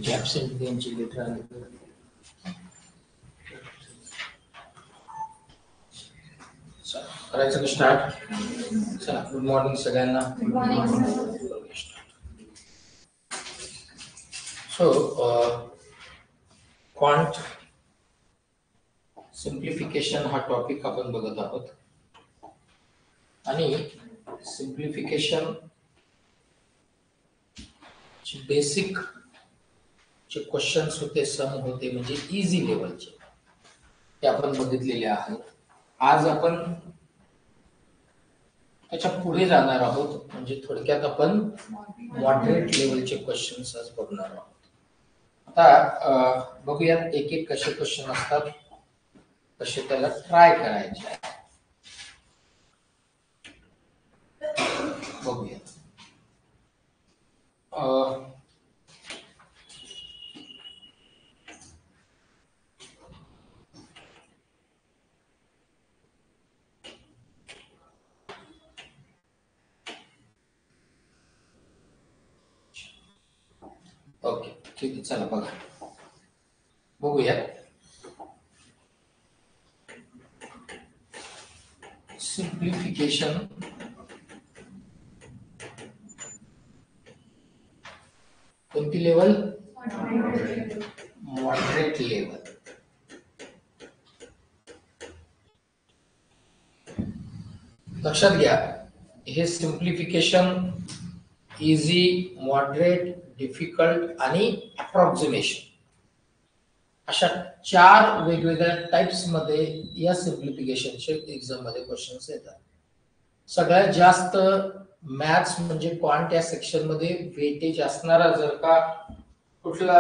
Absent त्यांची letter आली. करायचं का स्टार्ट? चला, गुड मॉर्निंग सगळ्यांना. Good morning. So quant simplification हा टॉपिक आपण बघत आहोत आणि सिम्प्लिफिकेशन चे बेसिक जे क्वेश्चन्स होते, सम होते, म्हणजे इझी लेवलचे, ते आपण बघितलेले आहेत. आज आपण त्याच्या पुढे जाणार आहोत, म्हणजे थोडक्यात आपण मॉडरेट लेवलचे क्वेश्चन्स आज बघणार आहोत. आता बघूयात एक एक कसे क्वेश्चन असतात, कसे त्याला ट्राय करायचे बघूया. ओके, ठीक आहे, चला बघा बघूया. सिम्प्लिफिकेशन कोणती लेवल? Moderate level. लक्षात घ्या, हे सिम्प्लिफिकेशन इझी, मॉडरेट, डिफिकल्ट आणि अप्रॉक्सिमेशन अशा 4 वेगवेगळ्या टाइप्स मध्ये या सिम्प्लिफिकेशनचे एक्झाम मध्ये क्वेश्चन्स येतात. सगळ्यात जास्त मॅथ्स म्हणजे क्वांट या सेक्शन मध्ये वेटेज असणारा जर का कुठला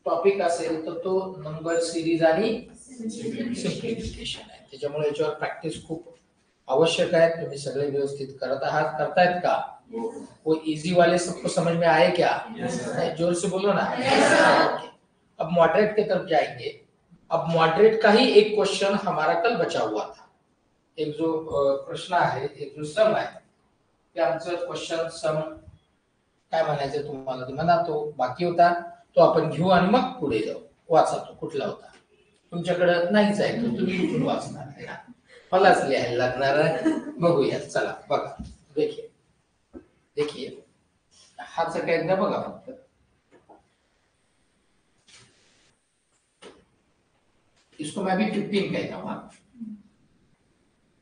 टॉपिक असेल तर तो नंबर सिरीज आणि सिम्प्लिफिकेशन आहे. त्याच्यामुळे याच्यावर प्रॅक्टिस खूप आवश्यक है. तुम्ही सगळे व्यवस्थित करत आहात, करतायत का? वो इजी वाले सबको समझ में आए क्या? नहीं, जोर से बोलो ना. अब मॉडरेट की तरफ जाएंगे. अब मॉडरेट का ही एक क्वेश्चन हमारा कल बचा हुआ था. एक जो प्रश्न आहे, एक जो सम आहे, ते आमचं क्वेश्चन सम काय म्हणायचं तुम्हाला ते म्हणा, तो बाकी होता, तो आपण घेऊ आणि मग पुढे जाऊ. वाचा तो कुठला होता. तुमच्याकडे नाहीच आहे तो तुम्ही कुठून वाचणार आहे ना, मलाच लिहायला लागणार आहे. बघूया, चला बघा. देखिए देखिए हाच काय एकदा बघा फक्त. इसको मैं भी 15 कहता हूँ.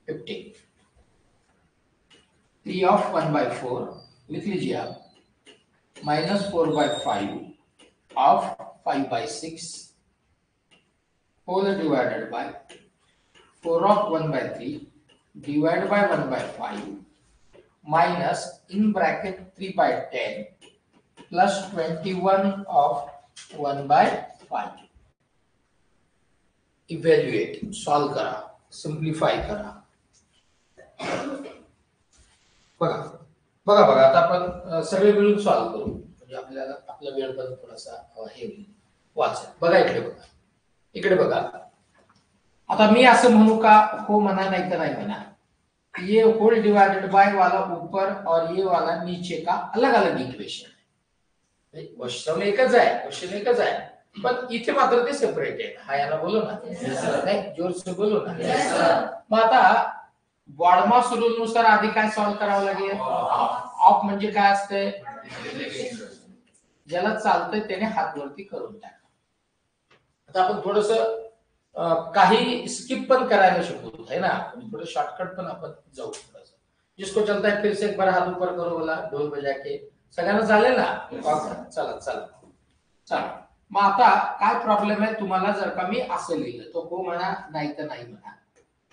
15 3 ऑफ 1/4 लिख लीजिए आप, -4/5 of 5/6 whole divided by 4 of 1/3 divide by 1/5 minus in bracket 3/10 plus 21 of 1/5. Evaluate, solve करा, सिंप्लिफाई करा. बघा बघा बघा, आता आपण सगळे मिळून सॉल्व करू, म्हणजे आपल्याला आपला वेळ पण थोडासा हे होईल. वाचा, बघा इकडे बघा, इकडे बघा. आता मी असं म्हणू का हो म्हणा, नाही तर नाही म्हणा. ये होल डिवाइडेड बाय वाला ऊपर और ये वाला नीचे का अलग अलग इक्वेशन है. क्वेश्चन एकच आहे, क्वेश्चन एकच आहे, पण इथे मात्र ते सेपरेट आहे. हा याला बोलो ना. नाही, जोर से बोलो ना. मग आता बॉडमास रूल नुसार आधी काय सॉल्व करावं लागेल? ऑफ म्हणजे काय असते? ज्याला चालतंय त्याने हात वरती करून टाका. आता आपण थोडस काही स्किप पण करायला शिकू है ना, थोडं शॉर्टकट पण आपण जाऊ. थोडस जिसको चलता है फिर से एक बार हाथ ऊपर करो, बोला ढोल बजा के. सगळ्यांना चालेल ना? चला चला चला. मग आता काय प्रॉब्लेम आहे तुम्हाला, जर का मी असं लिहिलं तो हो म्हणा, नाही तर नाही म्हणा.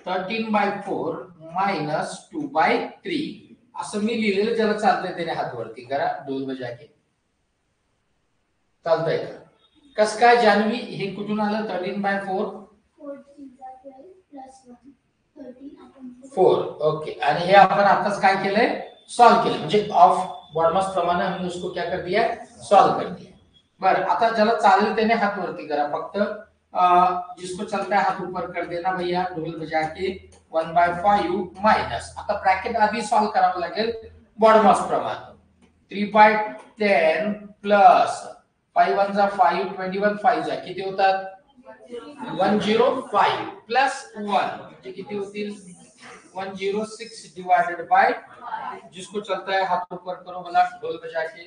13/4 मायनस 2/3 असं मी लिहिलेलं, ज्याला चालतंय त्याने हात वरती करा, ढोल बजा के. चालतंय का? कस काय जान्हवी, हे कुठून आलं? 13/4 4. ओके, आणि हे आपण आताच काय केलंय? सॉल्व केलं, म्हणजे ऑफ बॉडमास प्रमाणे हमने उसको क्या कर दिया? सॉल्व कर दिया. बरं, आता ज्याला चालेल त्याने हात वरती करा. फक्त जिसको चलता है हाथ ऊपर कर देना भैया, ढोल बजा के. 1/5 मायनस, आता ब्रॅकेट आधी सॉल्व करावं लागेल बॉडमॉस प्रमाणे. 3/10 प्लस 5 1 जा 5, 21 5 जा किती होतात 105 प्लस 1 म्हणजे किती होतील 106 डिवाइडेड बाय, जिसको चलता है हाथ ऊपर करो मला ढोल बजा के,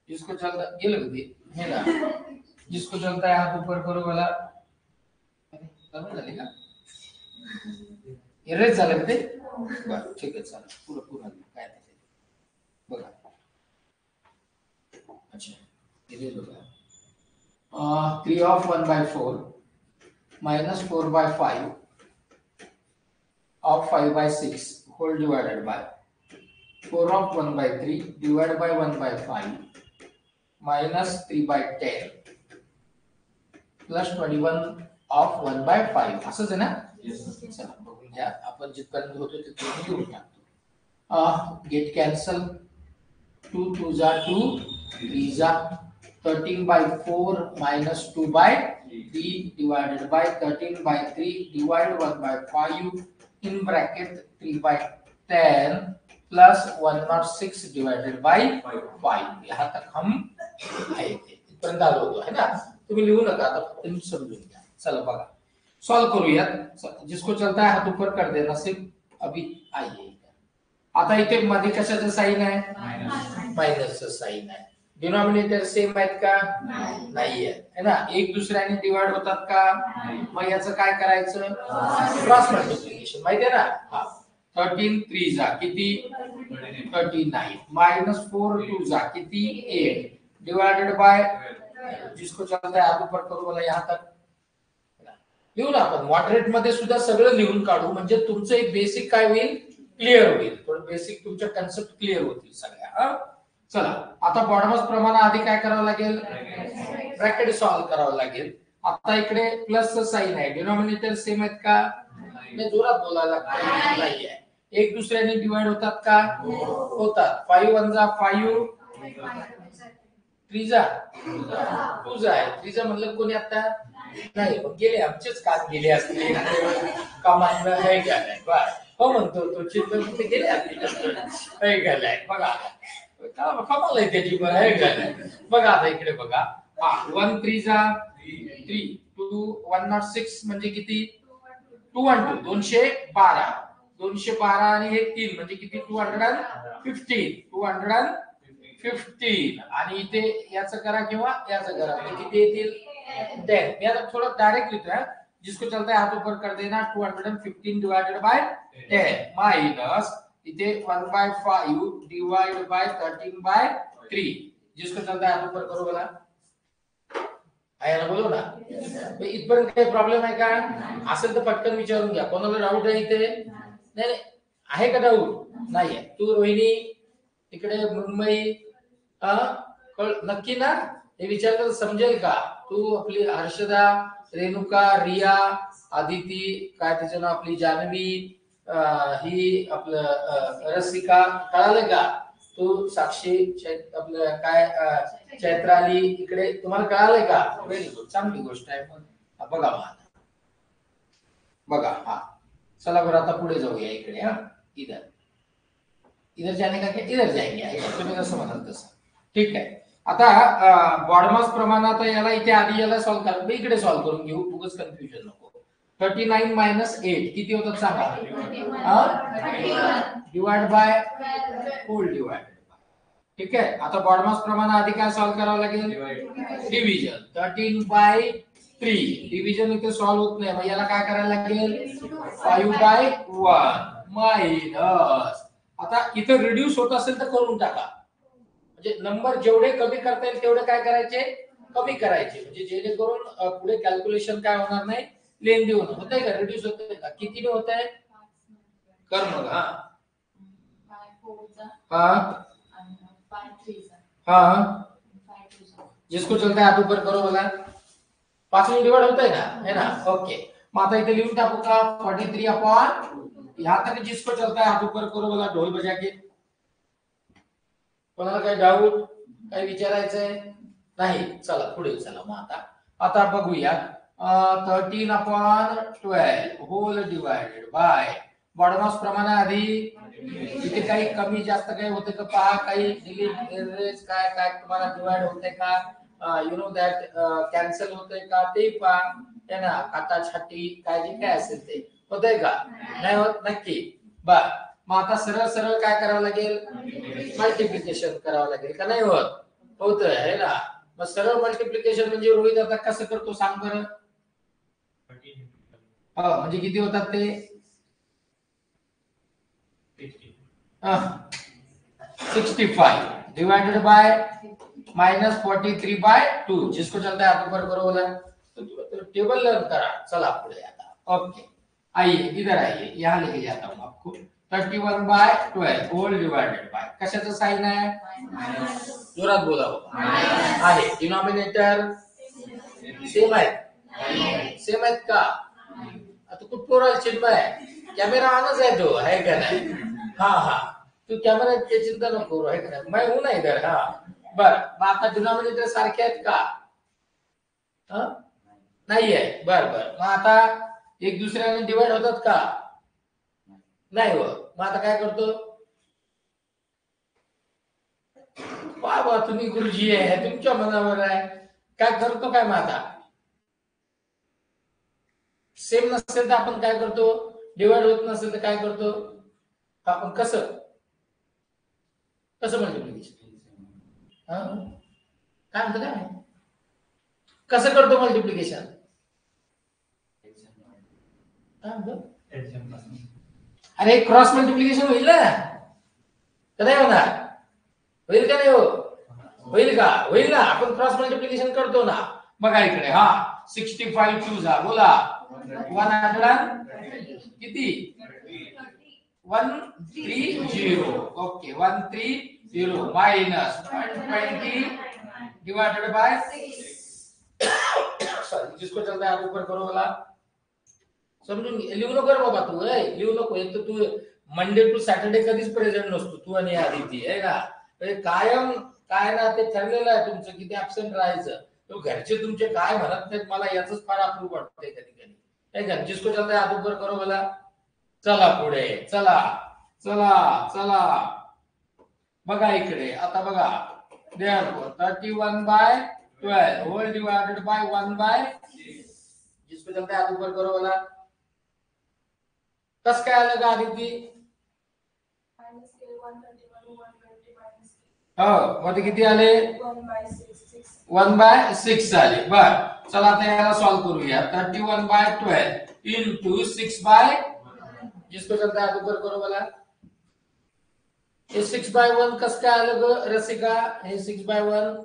जिसको चलता ये लग दी है ना, जिसको चलता है हाथ ऊपर करो मला, कमी झाली का इरेज झालं का ते बरं ठीक आहे चला पुढे काय ते बघा. अच्छा इरेज होगा 3 of 1/4 minus 4/5 of 5/6 whole divided by 4 of 1/3 divided by 1/5 minus 3/10 plus 21 of 1/5 असंच आहे ना. चला बघून घ्या आपण जिथपर्यंत होतो तिथे लिहून टाकतो. गेट कॅन्सल 2 2 जा 2 3 जा 13/4 minus 2/3 divided by 13/3 divide 1/5 in bracket 3/10 plus 106 divided by 5. यहाँ तक हम आए थे, इथपर्यंत आलो होतो है ना. तुम्ही लिहू नका आता तुम्ही समजून घ्या. चला बघा सॉल्व करूयात. जिसको चलता है हाथ ऊपर कर देना सिर्फ अभी आइए. आता इथे मध्ये कशाचं साइन आहे मायनसचं साइन आहे. डिनॉमिनेटर सेम आहेत का नाही आहे ना. एक दुसऱ्याने डिवाइड होतात का मग याचं काय करायचं क्रॉस मल्टिप्लिकेशन माहिती आहे ना. हा 13 3 जा किती 39 माइनस 4 2 जा किती 8 डिवाइडेड बाय, जिसको चलता है हाथ ऊपर करू मला यहाँ तक लिहू ना. आपण मॉडरेट मध्ये सुद्धा सगळं लिहून काढू म्हणजे तुमचं एक बेसिक काय होईल क्लिअर होईल. थोडं बेसिक तुमच्या कन्सेप्ट क्लिअर होतील सगळ्या. चला आता बॉडमॉस प्रमाण आधी काय करावं लागेल ब्रॅकेट सॉल्व करावं लागेल. आता इकडे प्लसचं साइन आहे, डिनॉमिनेटर सेम आहेत का मी जोरात बोलायला नाही आहे. एक दुसऱ्याने डिवाइड होतात का होतात. 5 1 जा 5 3 जा 2 जा आहे. 3 जा म्हणलं कोणी आता नाही पण गेले आमचेच कान गेले असते कामात हे गेलाय बरं हो म्हणतो तो चित्र कुठे गेले असते हे गेलाय बघा कमाल आहे त्याची बरं हे गेलाय बघा. आता इकडे बघा हा 1 3 जा 3 2 106 म्हणजे किती 212 212 212 आणि हे 3 म्हणजे किती 215 आणि इथे याचं करा किंवा याचं करा म्हणजे किती येतील 10. मी आता थोडं डायरेक्ट लिहितोय. जिसको चलता है हाथ ऊपर कर देना 215 डिवाइडेड बाय 10 माइनस इथे 1/5 डिवाइड बाय 13/3. जिसको चलता है हाथ ऊपर करो बोला आहे ना बोलो ना. इथपर्यंत काही प्रॉब्लेम आहे का असेल तर पटकन विचारून घ्या. कोणाला डाऊट आहे इथे नाही आहे का डाऊट नाही आहे. तू रोहिणी इकडे मुंबई नक्की ना हे विचारलं समजेल का. तू आपली हर्षदा रेणुका रिया आदिती काय तिचं नाव आपली जानवी ही आपलं रसिका कळालं का. तू साक्षी आपलं काय चैत्राली इकडे तुम्हाला कळालंय का. व्हेरी गुड चांगली गोष्ट आहे. बघा बघा हा चला बरं आता पुढे जाऊया इकडे. हा इधर जाने का क्या इधर जाएंगे तुम्ही जसं म्हणाल तसं ठीक आहे. आता बॉडमॉस प्रमाणात याला इथे आधी याला सॉल्व करा इकडे सॉल्व करून घेऊ उगाच कन्फ्युजन नको. 39 मायनस 8 किती होतात सांगा डिवाइड बाय होल डिवाइड ठीक आहे. आता बॉडमॉस प्रमाण आधी काय सॉल्व करावं लागेल डिव्हिजन 13/3 डिव्हिजन इथे सॉल्व होत नाही मग याला काय करायला लागेल 5/1 मायनस. आता इथे रिड्यूस होत असेल तर करून टाका म्हणजे नंबर जेवढे कमी करता येईल तेवढे काय करायचे कमी करायचे म्हणजे जेणेकरून पुढे कॅल्क्युलेशन काय होणार नाही लेंदी होणार. होतंय का रिड्यूस होतंय का कितीने होतंय कर मग. हाँ जिसको चलता है हाथ ऊपर करो बोला 5 में डिवाइड होता है ना है ना. ओके मग आता इथे लिहून टाकू का 43 अपॉन यहाँ तक जिसको चलता है हाथ ऊपर करो बोला ढोल बजा के. कोणाला काही डाऊट काही विचारायचंय नाही चला पुढे चला. मग आता बघूया 13/12 होल डिवायडेड बाय बॉडमास प्रमाणे आधी इथे काही कमी जास्त काही होते का पहा, काही डिलीट एरेज काय काय तुम्हाला डिवाइड होते का, यू नो दॅट कॅन्सल होते का ते पहा, है ना. खाता छाटी काय जे काय असेल ते होतंय का, नाही होत नक्की. बर मग आता सरळ सरळ काय करावं लागेल, मल्टिप्लिकेशन करावं लागेल का नाही होत, होतंय है ना. मग सरळ मल्टिप्लिकेशन म्हणजे रोहित आता कसं करतो सांग बरं. म्हणजे किती होतात ते 65 डिवाइडेड बाय -43/2 जिसको चलता है आप ऊपर करो बोला तो टेबल लर्न करा. चला पुढे आता. ओके आइए इधर आइए, यहां लेके जाता हूं आपको. 31/12 होल डिवाइडेड बाय कशाचं साइन आहे, जोरात बोला बाबा. आहे डिनॉमिनेटर सेम आहे, सेम आहेत का. आता कुठ पोराल चिन्मय कॅमेरा ऑनच आहे तो आहे का नाही. हा तू कॅमेरा ते चिंता नको करू आहे का नाही, मैं हूं ना इधर. हा बर मग आता डिनॉमिनेटर सारखे आहेत का, नाही आहे. बर बर मग आता एक दुसऱ्याने डिवाइड होतात का, नाही होत. मग आता काय करतो, बाबा तुम्ही गुरुजी आहे तुमच्या मनावर आहे, काय करतो काय. मग आता सेम नसेल तर आपण काय करतो, डिवाइड होत नसेल तर काय करतो आपण, कसं कसं मल्टिप्लिकेशन, काय म्हणतो काय कसं करतो मल्टिप्लिकेशन, काय म्हणतो. अरे क्रॉस मल्टिप्लिकेशन होईल ना, का नाही होणार, होईल का नाही हो, होईल का, होईल ना. आपण क्रॉस मल्टिप्लिकेशन करतो ना. बघा इकडे 65 2 जा बोला 100 किती 130. Okay 130 minus 20 divided by sorry जिसको चलता है आप ऊपर करो बोला. समजून लिहू नको रे बाबा तू, लिहू नको. एक तर तू मंडे टू सॅटर्डे कधीच प्रेझेंट नसतो तू आणि आदिती आहे का. कायम काय ना ते ठरलेलं आहे तुमचं किती ऍबसेंट राहायचं. तो घरचे तुमचे काय म्हणत नाहीत मला याच फार अप्रूव वाटतंय कधी कधी. जिसको चलता है आप ऊपर करो बोला. चला पुढे चला चला चला बघा इकडे आता बघा. therefore 31/12 होल डिवाइडेड बाय 1/, जिसको चलता है आप ऊपर करो बोला. कस काय आलं का आदिती, हो मध्ये किती आले 1/6 आले. बर चला आता याला सॉल्व करूया. 31/12 इंटू 6/, जिसको चलता है आप ऊपर करो बोला. हे 6/1 कस काय आलं ग रसिका, हे 6/1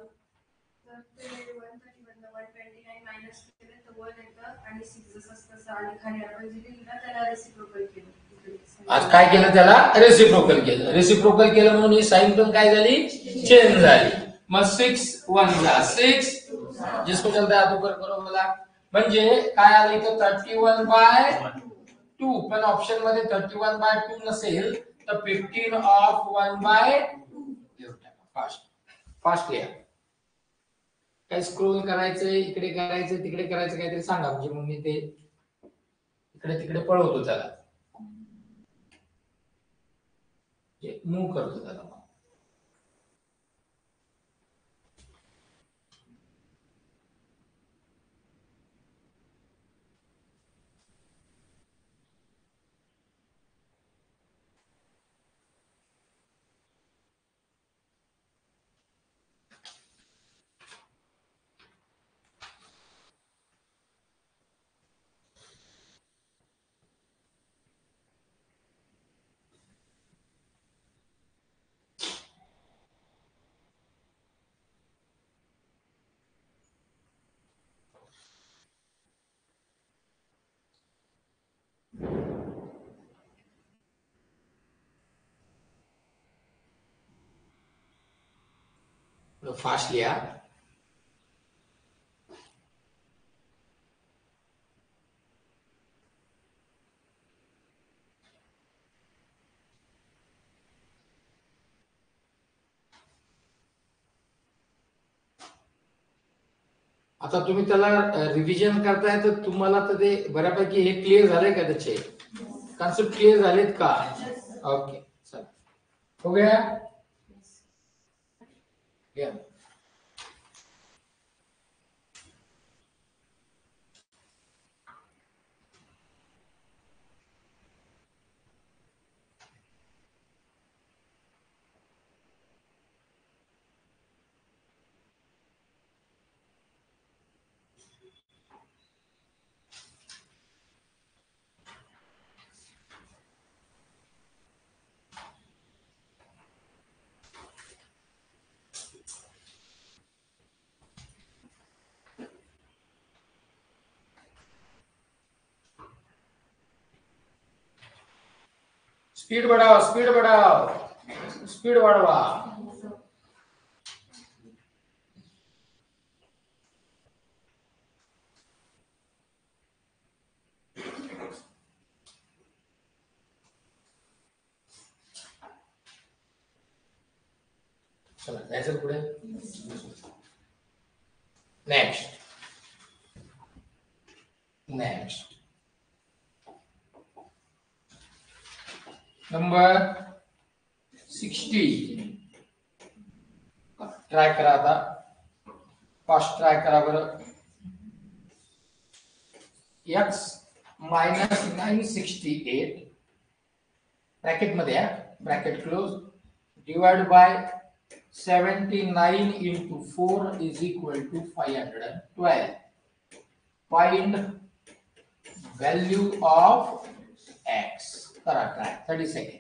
आज काय केलं त्याला रेसिप्रोकल केलं. रेसिप्रोकल केलं म्हणून ही साइन पण काय झाली चेंज झाली. मग 6 1 जा 6 जिसको चलता है आप ऊपर करो बोला. म्हणजे काय आलं इथं 31/2 पण ऑप्शन मध्ये 31/2 नसेल तर 15/1/2 फास्ट फास्ट लिहा. काय स्क्रोल करायचं इकडे करायचं तिकडे करायचं काहीतरी सांगा म्हणजे मग मी ते इकडे तिकडे पळवतो त्याला, मूव करतो त्याला. फास्ट लिहा. आता तुम्ही त्याला रिव्हिजन करताय तर तुम्हाला तर ते बऱ्यापैकी हे क्लिअर झालंय का त्याचे कॉन्सेप्ट क्लिअर झालेत का? ओके चला हो गया या स्पीड बढ़ाओ स्पीड वाढवा चला जायचं पुढे नेक्स्ट नंबर 60 ट्राय करा आता फास्ट ट्राय करा बरं x minus 968 ब्रॅकेट मध्ये bracket close divide by 79 into 4 is equal to 512. Find value of x. Correct. 30 seconds.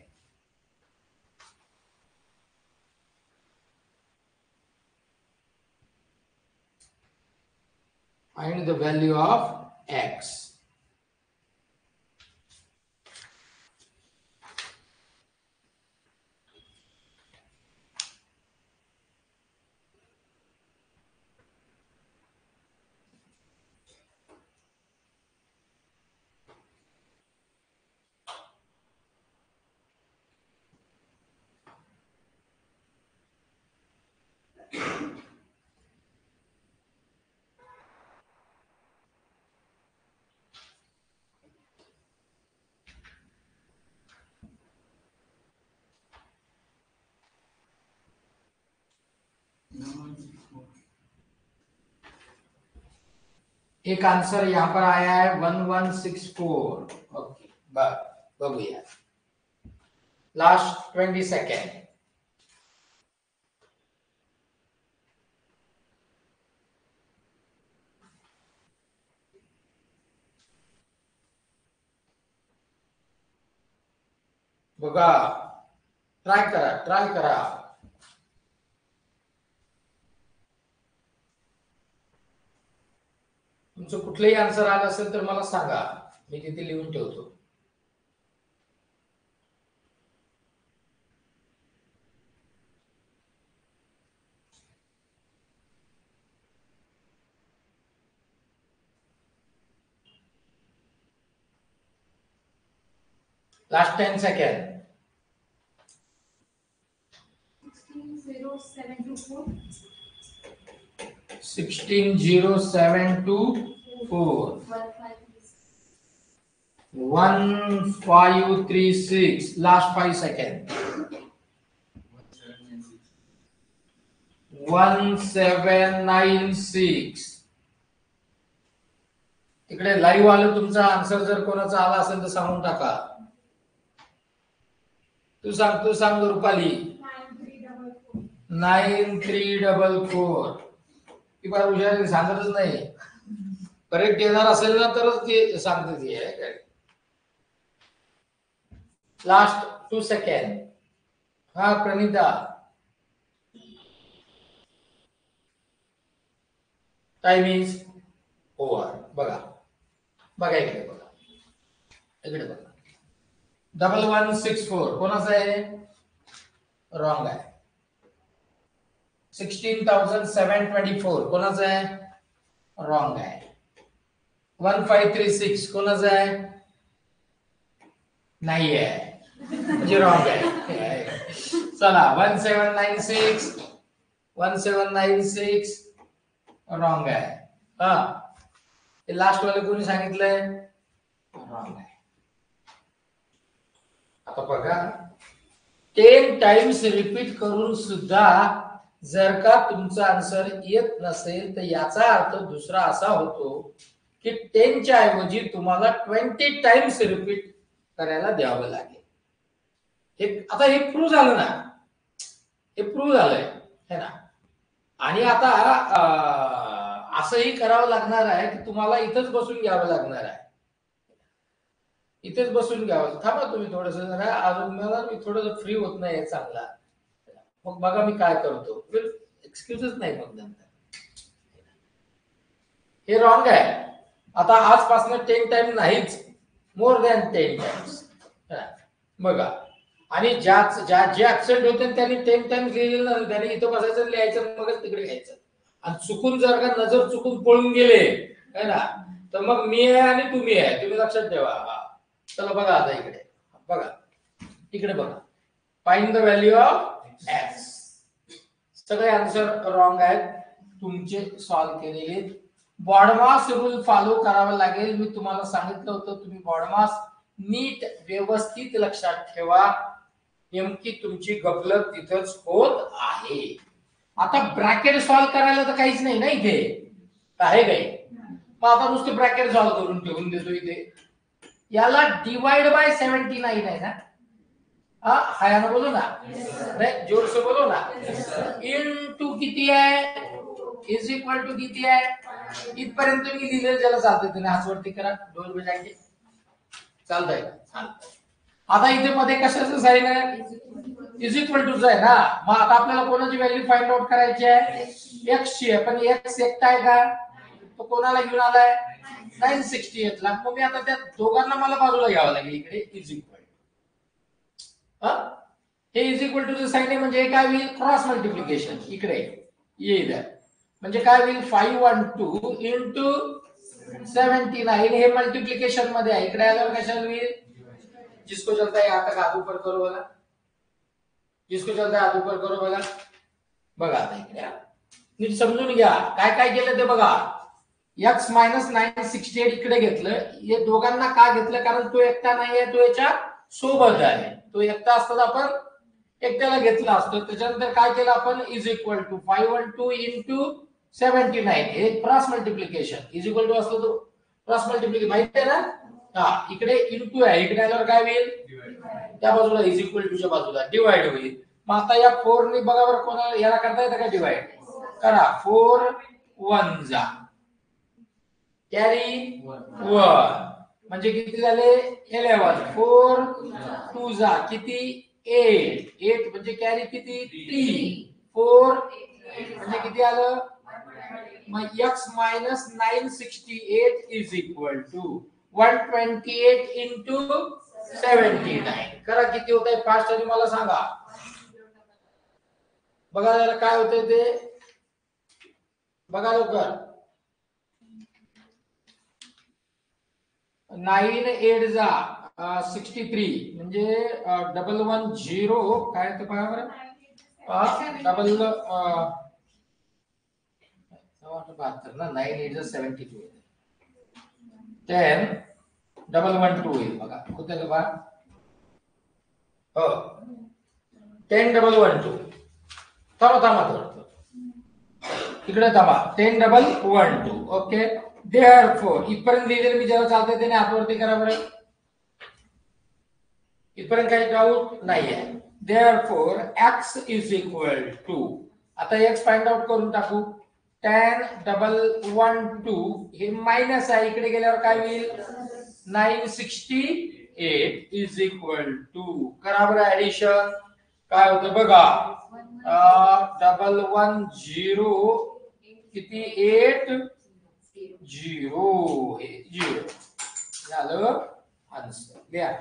Find the value of x. एक आंसर यहां पर आया है 1164. ओके बघूया लास्ट 20 सेकंड बघा ट्राय करा तुमचं कुठलेही आन्सर आलं असेल तर मला सांगा मी तिथे लिहून ठेवतो लास्ट 10 सेकंड 160,724 1536 last 5 seconds 1796 तिकडे लाईव्ह आलं तुमचा आन्सर जर कोणाचा आला असेल तर सांगून टाका तू सांग रुपाली 9344 ती बार हुशार सांगतच नाही करेक्ट येणार असेल ना तरच ते सांगते ती लास्ट 2 सेकंड हा प्रणिता टाइम इज ओव्हर बघा इकडे बघा 1164 कोणाचा आहे रॉंग आहे 16,724 कोणाचा आहे रॉंग आहे 1536 कोणाचा आहे नाही आहे म्हणजे रॉंग आहे चला 1796 रॉंग आहे हा, हे लास्ट वाले कोणी सांगितलंय? रॉंग आहे. आता बघा, 10 टाइम्स रिपीट करून सुद्धा जर का तुमचा आन्सर येत नसेल तर याचा अर्थ दुसरा असा होतो की 10 च्या ऐवजी तुम्हाला 20 टाइम्स रिपीट करायला द्यावं लागेल. आता हे प्रूव्ह झालं ना, हे प्रूव्ह झालंय है ना. आणि आता असंही करावं लागणार आहे की तुम्हाला इथंच बसून घ्यावं लागणार आहे. इथेच बसून घ्यावं. थांबा तुम्ही थोडस जरा, अजून मला मी थोडस फ्री होत नाही चांगला. मग बघा मी काय करतो. एक्सक्यूजच नाही मग नंतर. हे रॉंग आहे. आता आजपासून 10 टाइम नाहीच, मोर दॅन 10 टाइम्स. बघा, आणि ज्या जे ऍबसेंट होते त्यांनी 10 टाइम्स लिहिलेलं नाही, त्यांनी इथं बसायचं लिहायचं मगच तिकडे घ्यायचं. आणि चुकून जर का नजर चुकून पळून गेले है ना, तर मग मी आहे आणि तुम्ही आहे, तुम्ही लक्षात ठेवा. चला बघा आता इकडे बघा, इकडे बघा. Find the value of x. सगळे आन्सर रॉंग आहेत तुमचे सॉल्व्ह केलेले. बॉडमास रूल फॉलो करावा लागेल. मी तुम्हाला सांगितलं होतं, तुम्ही बॉडमास नीट व्यवस्थित लक्षात ठेवा. नेमकी तुमची गफलत तिथंच होत आहे. आता ब्रॅकेट सॉल्व्ह करायला तर काहीच नाही ना इथे, आहे काही? मग आता नुसते ब्रॅकेट सॉल्व्ह करून ठेवून देतो इथे. याला डिवाइड बाय 79 आहे ना. हा ना, बोलो ना. जोर से बोलो ना. इनटू किती आहे, इज इक्वल टू किती आहे. इथपर्यंत मी लिहिलेलं ज्याला चालतंय त्याने हातवरती करा. दोन बजायचे चालतंय. आता इथे मध्ये कशाचं साईन आहे, इज इक्वल टूच आहे ना. मग आता आपल्याला कोणाची व्हॅल्यू फाइंड आउट करायची आहे, एक्स ची आहे. पण एक्स एकटा आहे का, तो कोणाला घेऊन आलाय, 968 ला. मग मी आता त्या दोघांना मला बाजूला घ्यावं लागेल इकडे. इज इक्वल, हे इज इक्वल टू साईन आहे म्हणजे काय होईल, क्रॉस मल्टिप्लिकेशन इकडे येईल. म्हणजे काय होईल, 512 इंटू 79 हे मल्टिप्लिकेशन मध्ये आहे. इकडे आल्यावर कशाला होईल, जिसको चलता है आता हाथ ऊपर करो बोला, जिसको चलता है हाथ ऊपर करो बोला. बघा आता इकडे नीट समजून घ्या काय काय केलं ते बघा. एक्स मायनस 968 इकडे घेतलं. हे दोघांना का घेतलं, कारण तो एकटा नाहीये, तो याच्या सोबत आहे. तो एकटा असताना आपण एकट्याला घेतला असतो. त्याच्यानंतर काय केलं आपण, इज इक्वल टू 512 इंटू 79 हे cross multiplication. Is equal to असलं तर क्रॉस मल्टिप्लिकेशन माहिती आहे ना. हा, इकडे इंटू आहे, इकडे आल्यावर काय होईल, त्या बाजूला इज इक्वल टूच्या बाजूला डिवाइड होईल. मग आता या 4 ने बघा बरं, कोणाला याला करता येतं का डिवाइड, करा. 4 1 जा, कॅरी 1 म्हणजे किती झाले 11. 4 2 जा किती 8. 8 म्हणजे कॅरी किती 3. 4 म्हणजे किती आलं. मग x minus 968 is equal to 128 into 79. करा किती होत आहे फास्ट आणि मला सांगा. बघा जरा काय होतंय ते बघा लवकर. 9 8 जा 63 म्हणजे 110 काय ते बघा बरं. डबल 72 ना. 9 8 जा 72 10 112 होईल बघा. होतं का बघा. हो 10 112. थांबा थांबा इकडे थांबा. 10 112 ओके. देअरफॉर इथपर्यंत लिहिलेलं मी ज्याला चालतंय त्याने हातवरती करा बरं. इथपर्यंत काही डाऊट नाहीये. Therefore x is equal to, आता x फाइंड आउट करून टाकू. 10 112 हे मायनस आहे, इकडे गेल्यावर काय होईल 968 इज इक्वल टू, करा बरं ऍडिशन. काय होतं बघा. 110 किती 8 0 हे 0 झालं आन्सर. लिहा.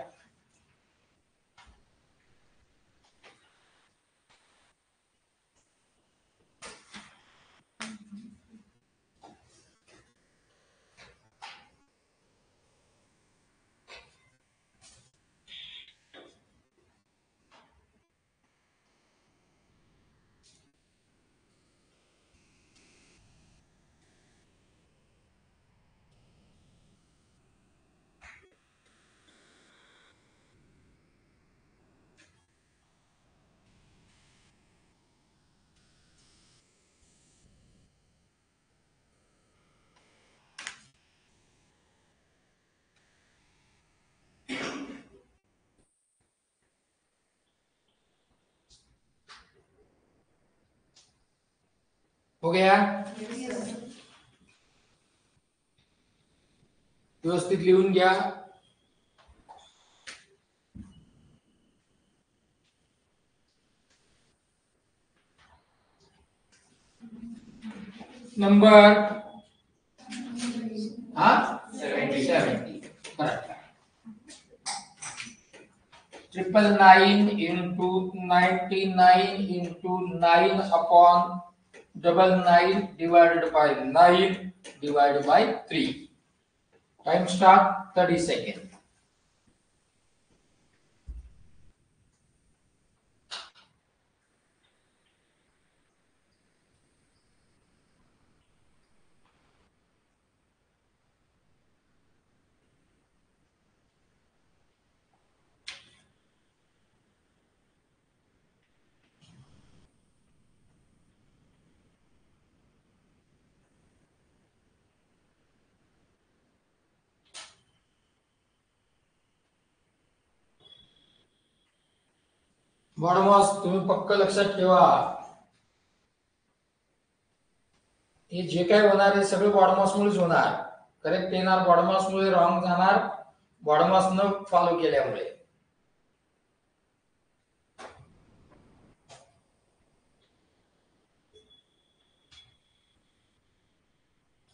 हो गया? व्यवस्थित लिहून घ्या. Number 70. Correct. 999 into 99 into 9 upon 99 divided by 9 divided by 3. Time start 30 seconds. BODMAS तुम्ही पक्क लक्षात ठेवा, हे जे काय होणार आहे सगळं बॉडमॉस मुळेच होणार. करेक्ट येणार बॉडमॉस मुळे, रॉंग जाणार बॉडमॉस न फॉलो केल्यामुळे.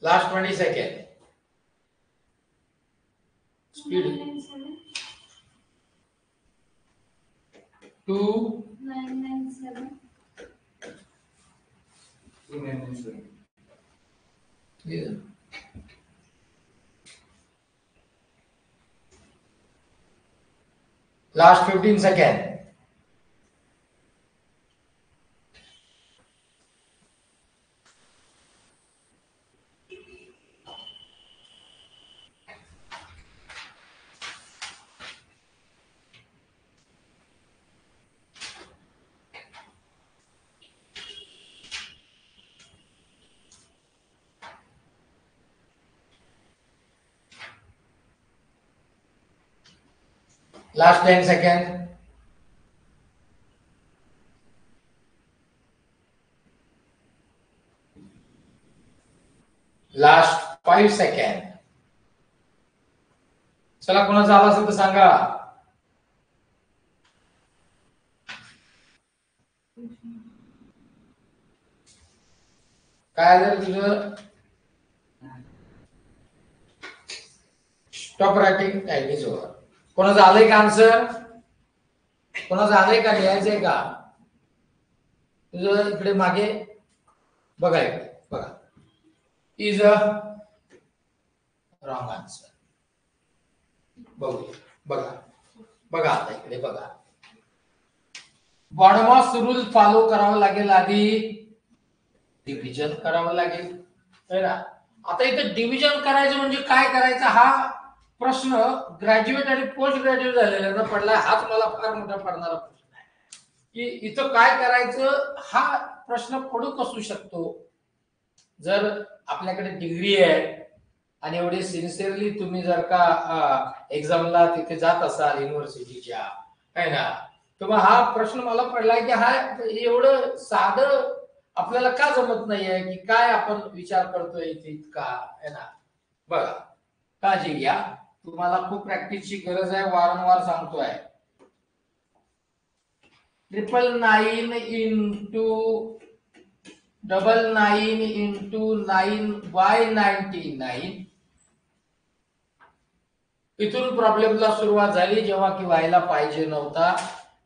Last 20 second. Speed 2997. 297. Last 15 seconds. Last 10 seconds. Last 5 seconds. चला कोणाचा आला असेल तर सांगा. काय झालं तुझं? Stop writing. Time is over. कोणाचं आलंय का आन्सर? कोणाचं आलंय का? लिहायचंय का? तुझं इकडे मागे बघा, इकडे बघा. Is a wrong answer. बघू, बघा बघा आता इकडे बघा. बॉडमॉस रूल फॉलो करावा लागेल, आधी डिव्हिजन करावं लागेल, है ना. आता इथे डिव्हिजन करायचं म्हणजे काय करायचं हा प्रश्न ग्रॅज्युएट आणि पोस्ट ग्रॅज्युएट झालेल्यांना पडला. हाच मला फार मोठा पडणारा प्रश्न आहे की इथं काय करायचं. हा प्रश्न पडूक असू शकतो जर आपल्याकडे डिग्री आहे आणि एवढे सिन्सिअरली तुम्ही जर का एक्झामला तिथे जात असाल युनिव्हर्सिटीच्या, है ना. तर मग हा प्रश्न मला पडलाय की हा एवढं साधं आपल्याला का जमत नाहीये, की काय आपण विचार करतोय इथे इतका, है ना. बघा, काळजी घ्या, तुम्हाला खूप प्रॅक्टिसची गरज आहे, वारंवार सांगतोय. 999 into 99 into 9 by 99. इथून प्रॉब्लेमला सुरुवात झाली जेव्हा की व्हायला पाहिजे नव्हता.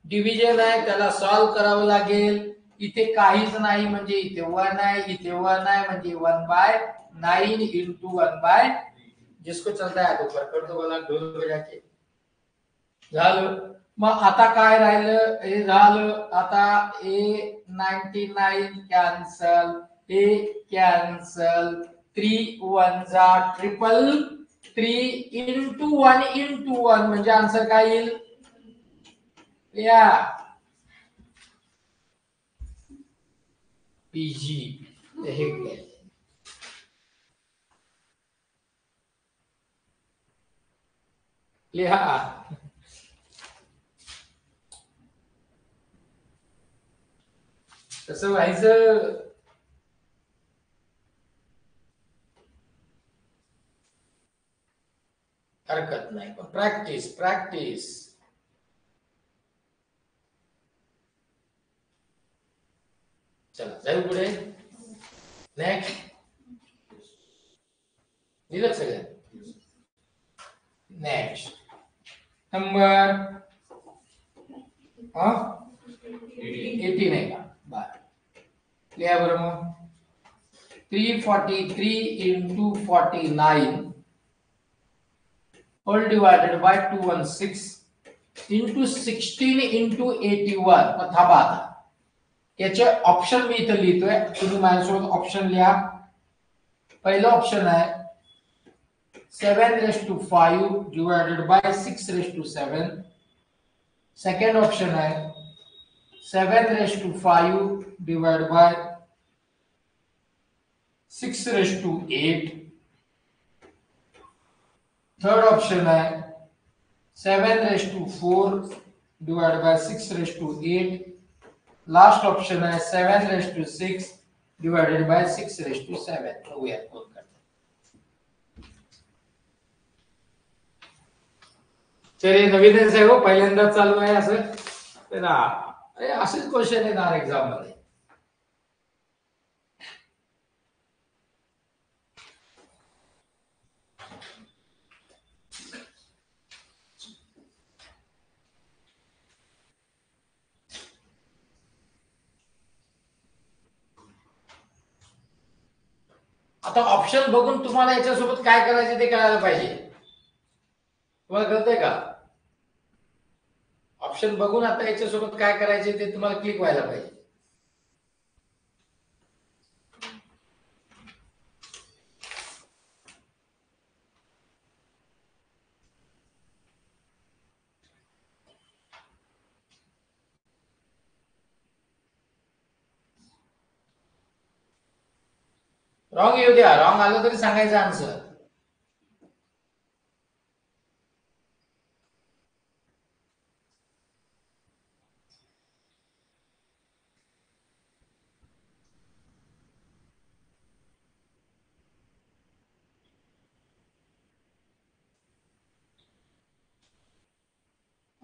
डिव्हिजन आहे, त्याला सॉल्व्ह करावं लागेल. इथे काहीच नाही म्हणजे इथे 1 आहे, इथे 1 आहे म्हणजे 1/9 into 1/, जिसको चलता है तो कर दो वाला ढोल बजा के. झालं. मग आता काय राहिलं? हे झालं. आता A99 कॅन्सल, हे कॅन्सल, 3 1 जा ट्रिपल, 3 into 1 into 1 म्हणजे आन्सर काय येईल? या पीजी. हे लिहा. कसं व्हायचं? कळत नाही, पण प्रॅक्टिस प्रॅक्टिस. चला जाऊ पुढे. नेक्स्ट दिलं सगळं. नेक्स्ट नंबर 18 आहे का? बरं लिहा बरं मग. 343 into 49 all divided by 216 into 16 into 81. मग थांबा आता, याचे ऑप्शन मी इथे लिहितोय, तुम्ही माझ्यासोबत ऑप्शन लिहा. पहिलं ऑप्शन आहे 7⁵ divided by 6⁵. सेकंड ऑप्शन आहे 7⁵ divided by 6�8. थर्ड ऑप्शन है 7⁴ divided by 6�8. लास्ट ऑप्शन है 7�6 divided by 6�7. तो यार कौन करता? चलिए नवीनच आहे हो, पहिल्यांदा चालू आहे असं ना. अरे असेच क्वेश्चन येणार एक्झाम मध्ये. आता ऑप्शन बघून तुम्हाला याच्यासोबत काय करायचे ते कळायला पाहिजे. तुम्हाला कळतंय का? ऑप्शन बघून आता याच्यासोबत काय करायचे ते तुम्हाला क्लिक व्हायला पाहिजे. रॉंग येऊ द्या, रॉंग आलं तरी सांगायचं answer.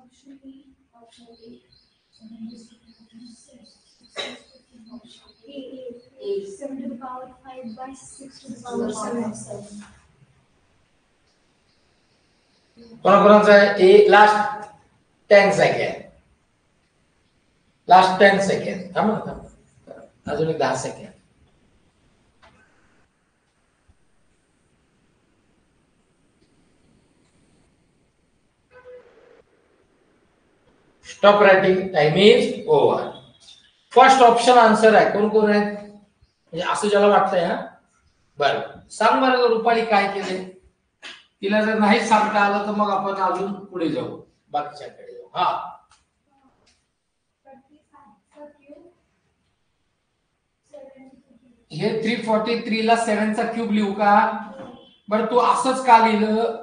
Option A. Option A. A. 7 to the power 5 by 6 to the power 7. कोणाकोणाचा आहे? ए लास्ट 10 सेकंड. Last 10 second. थांबा थांबा, अजून एक 10 second. Stop writing, time is over. First option answer आहे. कोण कोण आहे म्हणजे असं ज्याला वाटतंय? हा बरं, सांग बरं रुपाली काय केले. तिला जर नाही सांगता आलं तर मग आपण अजून पुढे जाऊ, बाकीच्याकडे जाऊ. हा हे 343 ला 7 चा क्यूब लिहू का? बरं तू असंच का लिहिलं?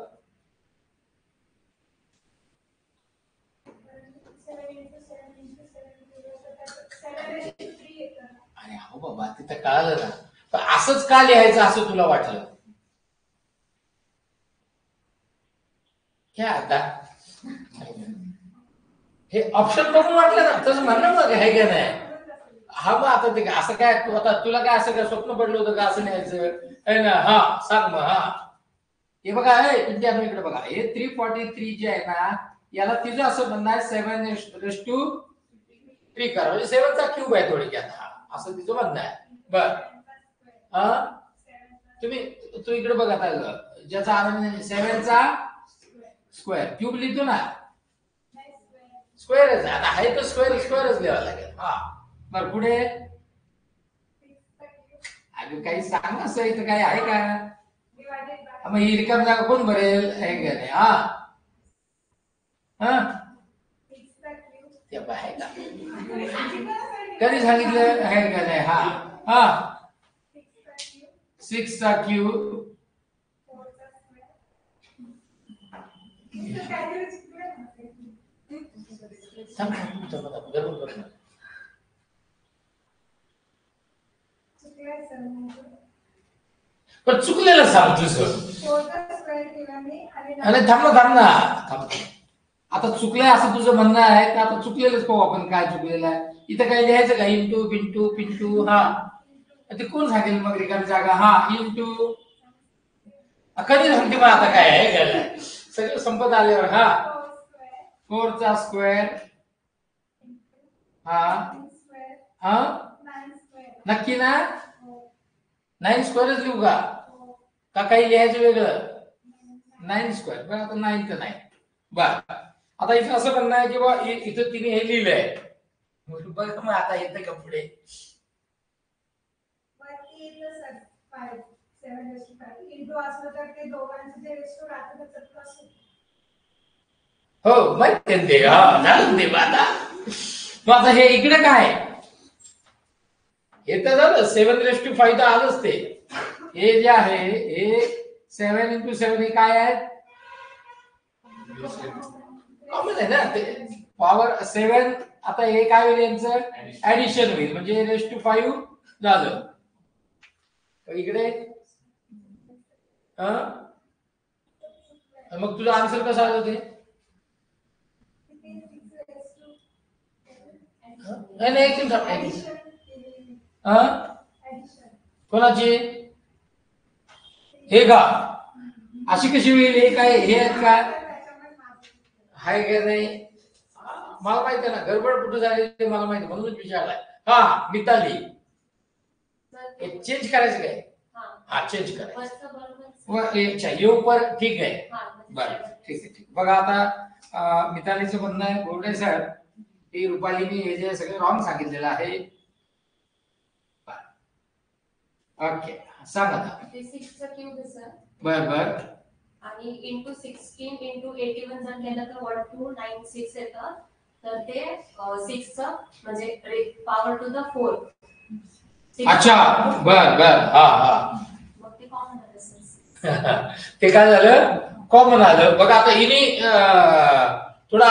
अरे हो बाबा, तिथं कळालं ना, पण असंच का लिहायचं असं तुला वाटलं? क्या आता हे ऑप्शन बघून वाटलं ना, तसं म्हणणं मग आहे का नाही? हा मग आता ते असं काय, तू आता तुला काय असं काय स्वप्न पडलं होतं का असं लिहायचं ना? हा सांग मग. हा हे बघा, इंडिया इकडे बघा, हे 343 जे आहे ना, याला तिचं असं म्हणणं आहे 7⁵3 करा, म्हणजे 7 चा क्यूब आहे थोडक्यात. हा असं तिचं म्हणणं आहे. बर हा तुम्ही तू इकडे बघा, आता ज्याचा आनंद 7 चा स्क्वेअर क्यूब लिहितो ना, स्क्वेअरच आहे. आता आहे तर स्क्वेअरच लिहावं लागेल. हा बर पुढे अजून काही सांग असं इथं काही आहे का? मग ही रिकाम जागा कोण भरेल? आहे का नाही? हा आहे का? कधी सांगितलं आहे का नाही? हा हा 6 चा क्यूब पण चुकलेलं सांगतो सर. अरे थांब ना आता चुकलंय असं तुझं म्हणणं आहे तर आता चुकलेलंच पाहू आपण काय चुकलेलं आहे. इथं काय लिहायचं का इंटू बिंटू पिंटू हा ते कोण सांगेल मग रिकामी जागा हा इंटू कधी सांगते मग आता काय आहे सगळं संपत आल्यावर हा 4 चा स्क्वेअर हा हा नक्की ना 9 स्क्वेअरच लिहू का काही लिहायचं वेगळं 9 स्क्वेअर बरं आता 9 तर नाही बर आता इथं असं म्हणणं आहे की बा इथं तिने हे लिहिलंय बघ मग आता येतं का पुढे हो माहिती ते झालं ते आता मग आता हे इकडे काय हे तर झालं 7⁵ तर आलंच ते हे जे आहे हे 7 × 7 हे काय आहे कॉमन आहे ना ते पॉवर 7 आता हे काय होईल यांचं ऍडिशन होईल म्हणजे raised to 5 झालं इकडे मग तुझा आन्सर कसा आला ते नाही कोणाची हे का अशी कशी होईल हे काय हे आहेत का हाय का नाही मला माहिती आहे ना गडबड कुठं झाली ते मला माहिती म्हणूनच विचारलाय हा मिताली चेंज करायचं काय हा चेंज करायचं ये ऊपर ठीक आहे बरं ठीक आहे बघा आता मितालीचं म्हणणं आहे बोर्डे सर की रुपालीने हे जे सगळे रॉंग सांगितलेलं आहे ओके सांग आता ते 6 चा क्यूब आहे सर बर आणि into 16 into 81 जर केलं तर 1296 येतं तर ते 6 चं म्हणजे पॉवर टू द 4 अच्छा बर हा मग ते कॉमन आलं सर ते काय झालं कॉमन आलं बघा आता हिने थोडं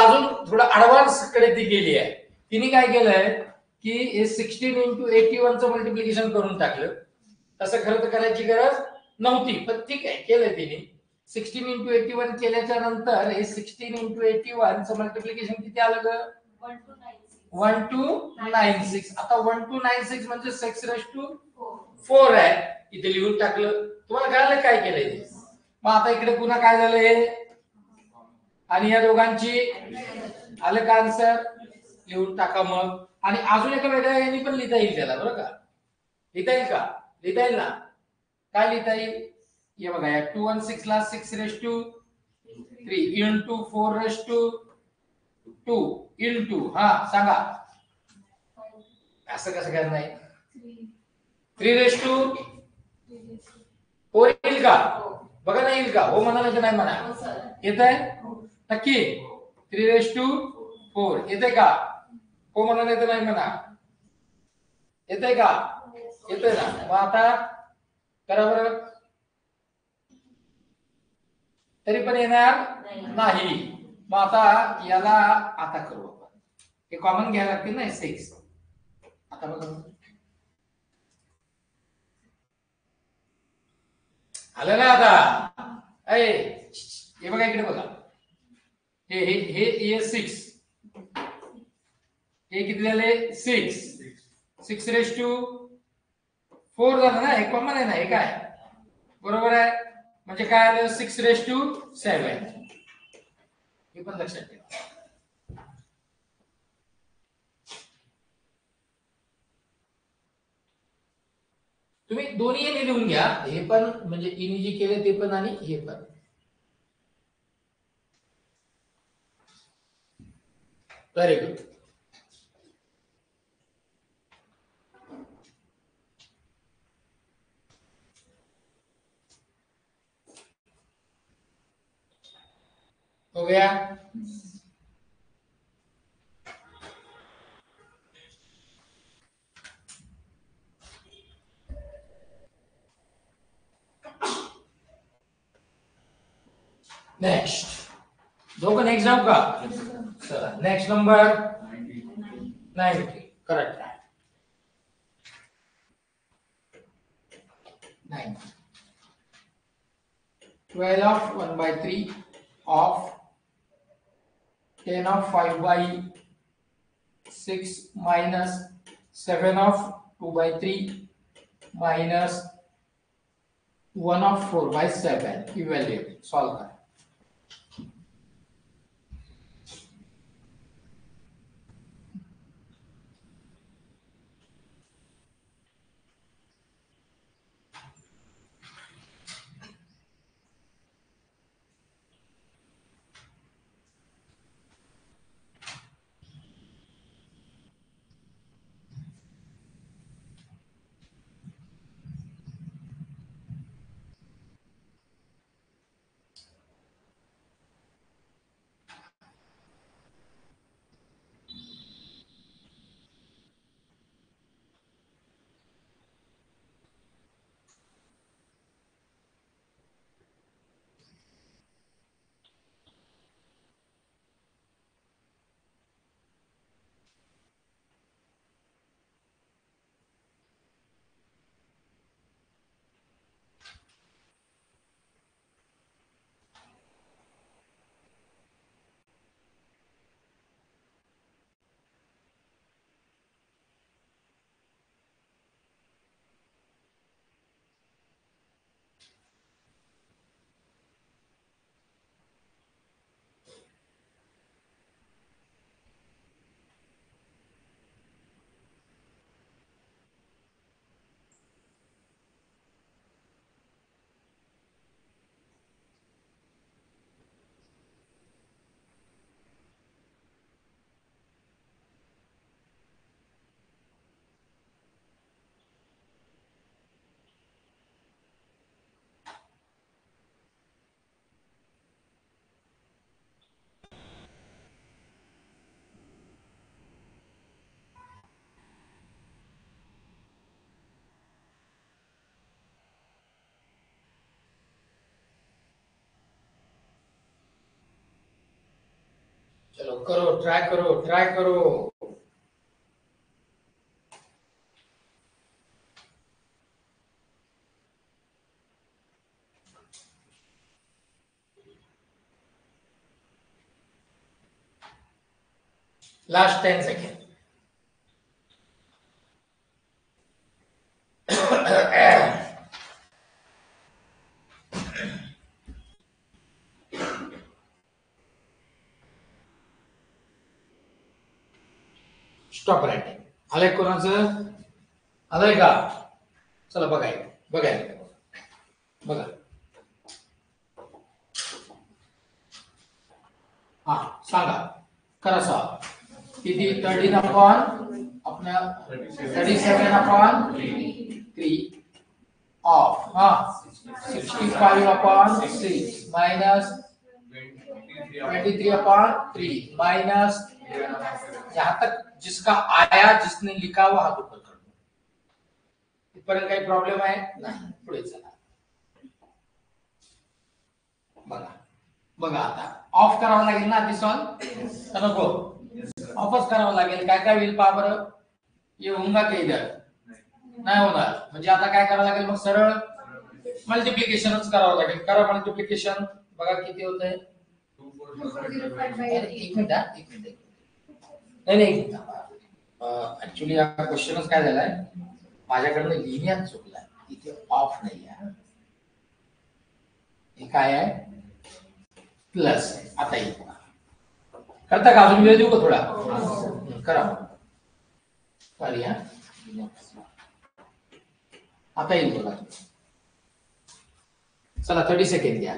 ऍडव्हान्स कडे ती गेली आहे तिने काय केलंय की हे 16 × 81 चं मल्टिप्लिकेशन करून टाकलं तसं खरं तर करायची गरज नव्हती पण ठीक आहे केलंय तिने 16 × 81 केल्याच्या नंतर हे 16 × 81 चं मल्टिप्लिकेशन किती आलं ग 1296 आता 1296 म्हणजे 6⁴ आहे इथे लिहून टाकलं तुम्हाला कळलं काय केलंय मग आता इकडे पुन्हा काय झालंय आणि या दोघांची आलं का आन्सर लिहून टाका मग आणि अजून एका वेगळ्या याने पण लिहिता येईल त्याला बरं का लिहिता येईल का लिहिता येईल ना काय लिहिता येईल हे बघा या 216 ला 6⁵3 into 4⁵2 into हा सांगा असं कसं करणार आहे 3⁵4 येईल का बघा नाही येईल का हो म्हणा नाही तर नाही म्हणा येत आहे नक्की 3⁵4 येते का हो म्हणा नाही तर नाही म्हणा येते का येते ना मग आता करा बरं तरी पण येणार नाही मग आता याला आता करू आपण हे कॉमन घ्यायला लागतील ना 6 आता बघा आलं ना आता हे बघा इकडे बघा हे 6 हे किती झाले 6⁵4 झालं ना हे कॉमन आहे ना हे काय बरोबर आहे म्हणजे काय आलं 6⁵7 हे पण लक्षात ठेवा तुम्ही दोन्ही याने लिहून घ्या हे पण म्हणजे इनी जे केले ते पण आणि हे पण व्हेरी गुड हो गया नेक्स्ट दो का नेक्स्ट जाऊ का चला नेक्स्ट नंबर 90 करेक्ट है 90 12 of 1 by 3 of 10 of 5 by 6 minus 7 of 2 by 3 minus 1 of 4 by 7. Evaluate. Solve करा. चलो करो, ट्राई करो, ट्राई करो. Last 10 seconds. Stop writing. आलंय कोणाचं? आलंय का? चला बघाय बघाय बघा. हा सांगा, करा सॉल्व. किती? 13 upon Apna 37 upon 3 of 65 upon 6 minus 23 upon 3 minus. यहां तक जिसका आया, जिसने लिखा वो हाथ ऊपर कर दो. इथपर्यंत काही प्रॉब्लेम आहे? नाही. पुढे चला. बघा बघा आता ऑफ करावं लागेल ना आधी सॉल्व, तर नको ऑफच करावं लागेल. काय काय होईल पहा बरं. ये होऊंगा का इधर? नाही होणार. म्हणजे आता काय करावं लागेल मग? सरळ मल्टिप्लिकेशनच करावं लागेल. करा मल्टिप्लिकेशन. बघा किती होत आहे. 2405 by 8. एक मिनिट एक मिनिट. नाही ऍक्च्युली हा क्वेश्चनच काय झालाय, माझ्याकडनं लिहिण्यात चुकलाय. इथे ऑफ नाही आहे. हे काय आहे? प्लस. आता येईल करता का? अजून वेळ देऊ का थोडा? करा सॉरी. आता येईल बघा. चला 30 सेकंड घ्या.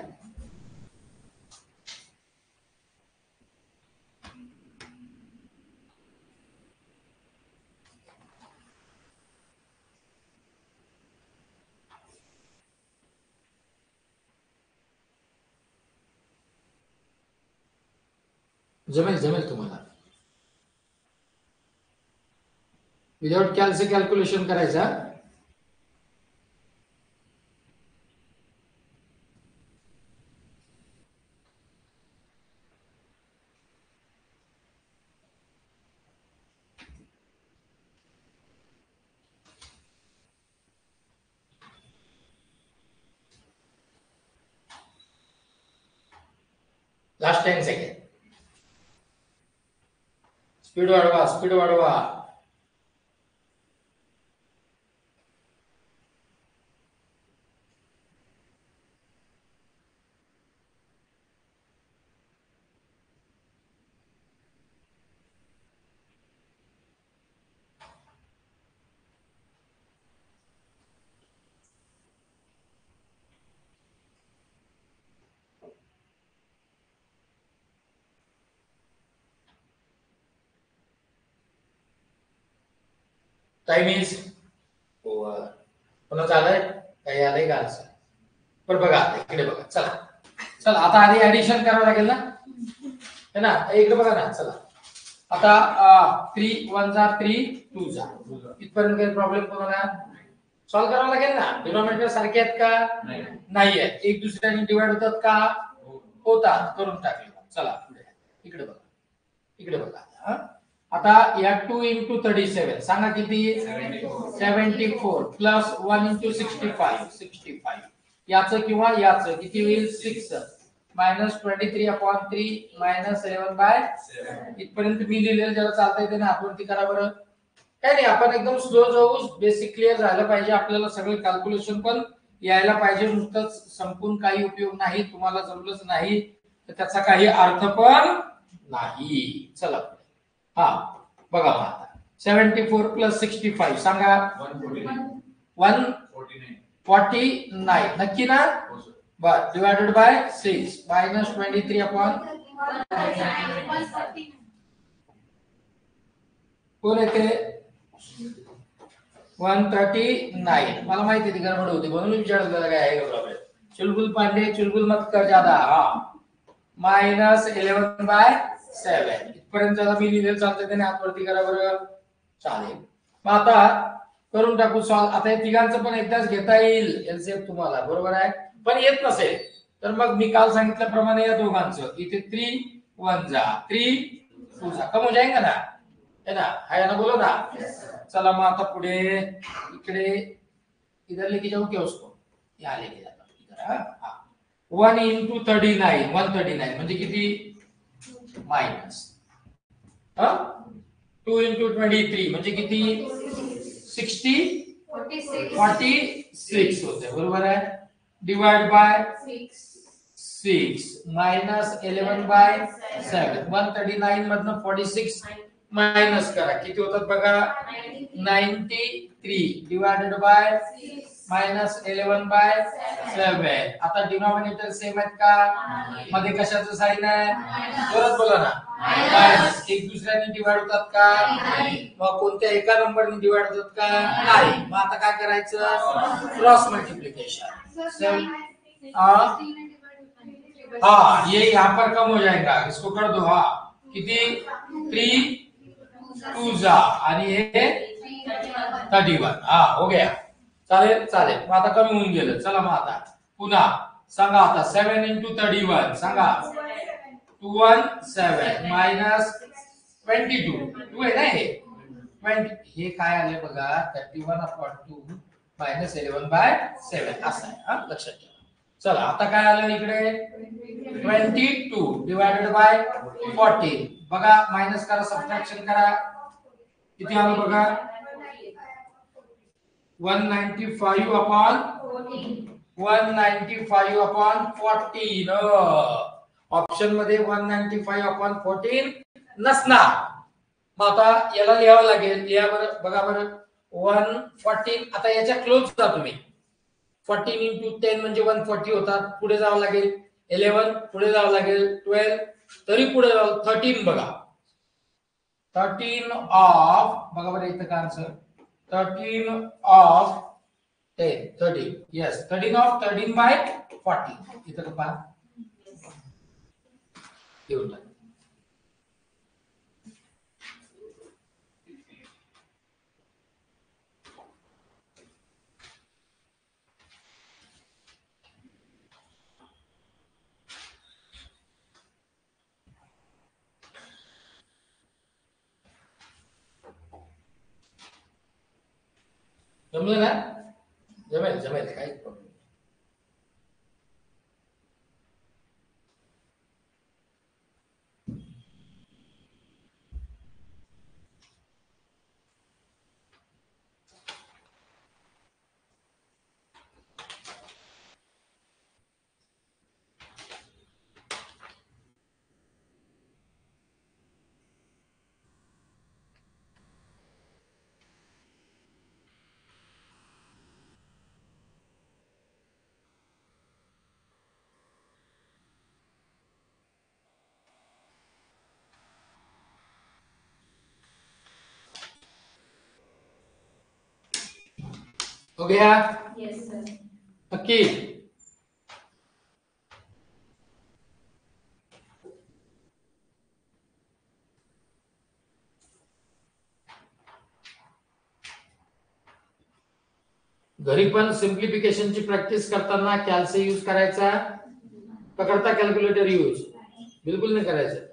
जमेल जमेल तुम्हाला. विदाउट कॅल्सी कॅल्क्युलेशन करायचा. Last 10 second. स्पीड वाढवा, स्पीड वाढवा. Time is over. पुन्हा झालंय काही आलंय का आन्सर? पण बघा इकडे बघा. चला चला आता आधी ऍडिशन करावं लागेल ना, है ना. इकडे बघा ना. चला आता 3 1 जा 3 2 जा इथपर्यंत काही प्रॉब्लेम कोणाला सॉल्व करावं लागेल ना. डिनॉमिनेटर सारखे आहेत का? नाही आहेत. एक दुसऱ्याने डिवाइड होतात का? होतात. करून टाकले. चला पुढे इकडे बघा, इकडे बघा. आता या 2 into 37 सांगा किती? 74 प्लस 1 into 65 याचं किंवा याचं किती होईल? 6 मायनस 23/3 मायनस 11/7 इथपर्यंत मी लिहिलेलं ज्याला चालता येते ना आठवणती करा बरं. काय नाही आपण एकदम स्लो जाऊ. बेसिक क्लिअर झालं पाहिजे. आपल्याला सगळे कॅल्क्युलेशन पण यायला पाहिजे. नुसतंच संपून काही उपयोग नाही. तुम्हाला जमलंच नाही तर त्याचा काही अर्थ पण नाही. चला हा बघा आता 74 प्लस 65 सांगा 149 नक्की ना. बर डिवायडेड बाय 6 मायनस 23 अपॉन कोण येते 139. मला माहिती आहे ती गडबड होती म्हणून विचारलं काय आहे का प्रॉब्लेम. चुलबुल पांडे चुलबुल मत कर ज्यादा. हा मायनस 11/7 इथपर्यंत ज्याला मी लिहिलेलं चालतं त्याने हातवरती करा बरं. चालेल. मग आता करून टाकू सॉल्व. आता हे तिघांचं पण एकदाच घेता येईल एलसीएम तुम्हाला बरोबर आहे. पण येत नसेल तर मग मी काल सांगितल्याप्रमाणे या दोघांचं इथे 3 1 जा 3 2 जा कम हो जाएगा ना, है ना. है ना बोलो ना. चला मग आता पुढे इकडे इधर लेके जाऊ क्या उसको? यहाँ लेके जाता इधर. हा 1 into 39 139 म्हणजे किती? मायनस 2 into 23 म्हणजे किती? 46 होते बरोबर आहे. डिवाइड बाय 6 मायनस 11/7 139 मधनं 46 मायनस करा किती होतात बघा 93 डिवायडेड बाय मायनस 11/7. आता डिनॉमिनेटर सेम आहेत का? मध्ये कशाचं साइन आहे? जोरात बोला ना. मायनस. एक दुसऱ्याने डिवाइड होतात का? मग कोणत्या एका नंबरने डिवाइड होतात का? नाही. मग आता काय करायचं? Cross multiplication. हाँ ये यहाँ पर कम हो जाएगा. इसको कर दो. हाँ किती 3 2 जा आणि हे 31. हा हो गया. चालेल चालेल. मग आता कमी होऊन गेलं. चला मग आता पुन्हा सांगा आता 7 into 31 सांगा 217 मायनस 22 2 आहे ना हे 20 हे काय आले बघा 31/2 मायनस 11/7 असं आहे. हा लक्षात ठेवा. चला आता काय आलं इकडे 22 डिवायडेड बाय 14 बघा मायनस करा सबट्रॅक्शन करा किती आलं बघा 195/14 ऑप्शन मध्ये 195/14 नसणार. मग आता याला लिहावं लागेल. लिहा बरं बघा बरं 114. आता याच्या क्लोज जा तुम्ही 14 into 10 म्हणजे 140 होतात. पुढे जावं लागेल 11 पुढे जावं लागेल 12 तरी पुढे जावं 13 बघा 13 ऑफ बघा बरं इथं का आन्सर 13 ऑफ 10 13 yes 13 ऑफ 13/40 इथं का पहा येऊन जाईल. जमलं ना. जमेल जमेल काही प्रॉब्लेम. हो गया? Yes sir. नक्की? घरी पण सिम्प्लिफिकेशनची प्रॅक्टिस करताना कॅल्सी यूज करायचा का करता कॅल्क्युलेटर यूज? बिलकुल नाही करायचं.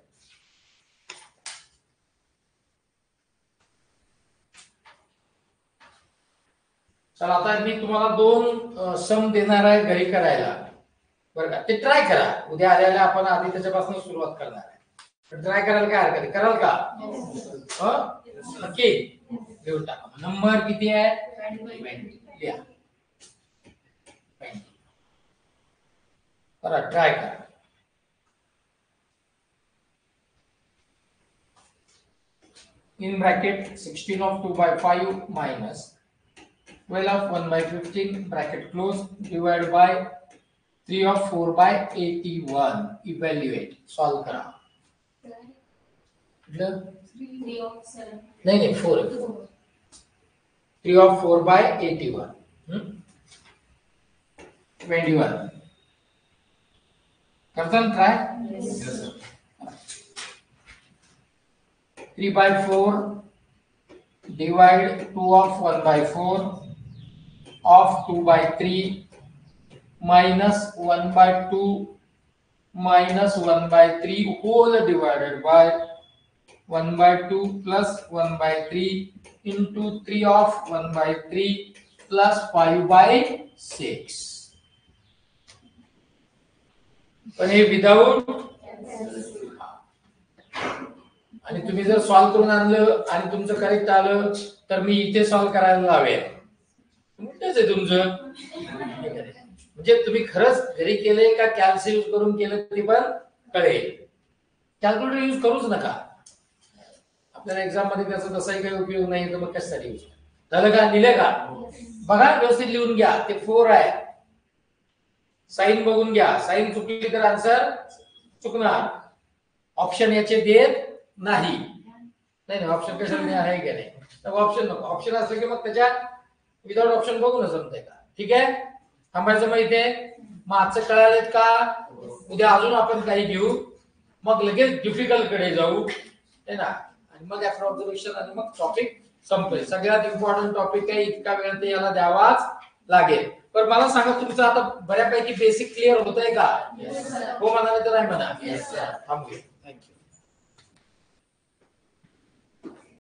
चला आता मी तुम्हाला दोन सम देणार आहे घरी करायला, बरं का? ते ट्राय करा. उद्या आल्याला आपण आधी त्याच्यापासून सुरुवात करणार आहे. ट्राय करायला काय हरकत आहे? कराल का? नक्की लिहून टाका. नंबर किती आहे? 20. लिहा. बरं, ट्राय करा. In bracket 16 of 2 by 5 minus 12 of 1 by 15 bracket close divided by 3 of 4 by 81. Evaluate. Solve करा. 3 of 7. नहीं 4 है. 3 of 4 by 81. 21. करता ना try? Yes. 3 by 4 divide 2 of 1 by 4 of 2 by 3 minus 1 by 2 minus 1 by 3 whole divided by 1 by 2 plus 1 by 3 into 3 of 1 by 3 plus 5 by 6. पण हे without, आणि तुम्ही जर सॉल्व करून आणलं आणि तुमचं करेक्ट आलं तर मी इथे सॉल्व करायला लावेल. तेच आहे तुमचं. म्हणजे तुम्ही खरंच घरी केले का कॅल्सी यूज करून केलं ते पण कळेल. कॅल्क्युलेटर यूज करूच नका. आपल्याला एक्झाम मध्ये त्याचा तसाही काही उपयोग नाही, तर मग कशासाठी यूज? झालं का? लिहिलं का? बघा, व्यवस्थित लिहून घ्या. ते 4 आहे. साइन बघून घ्या. साइन चुकली तर आन्सर चुकणार. ऑप्शन याचे देत नाही. नाही ऑप्शन कशाला आहे की नाही? तर ऑप्शन नको. ऑप्शन असलं की मग त्याच्या विदाउट ऑप्शन बघून जमतंय का? ठीक आहे, थांबायचं. मग इथे आजचं कळालेत का? उद्या अजून आपण काही घेऊ, मग लगेच डिफिकल्ट कडे जाऊ, है ना? आणि मग आफ्टर ऑब्झर्वेशन आणि मग टॉपिक संपेल. सगळ्यात इम्पॉर्टंट टॉपिक आहे. इतका वेळ ते याला द्यावाच लागेल. पण मला सांगा, तुमचं आता बऱ्यापैकी बेसिक क्लिअर होतंय का? हो म्हणा, नाही तर नाही म्हणा. थांबूया.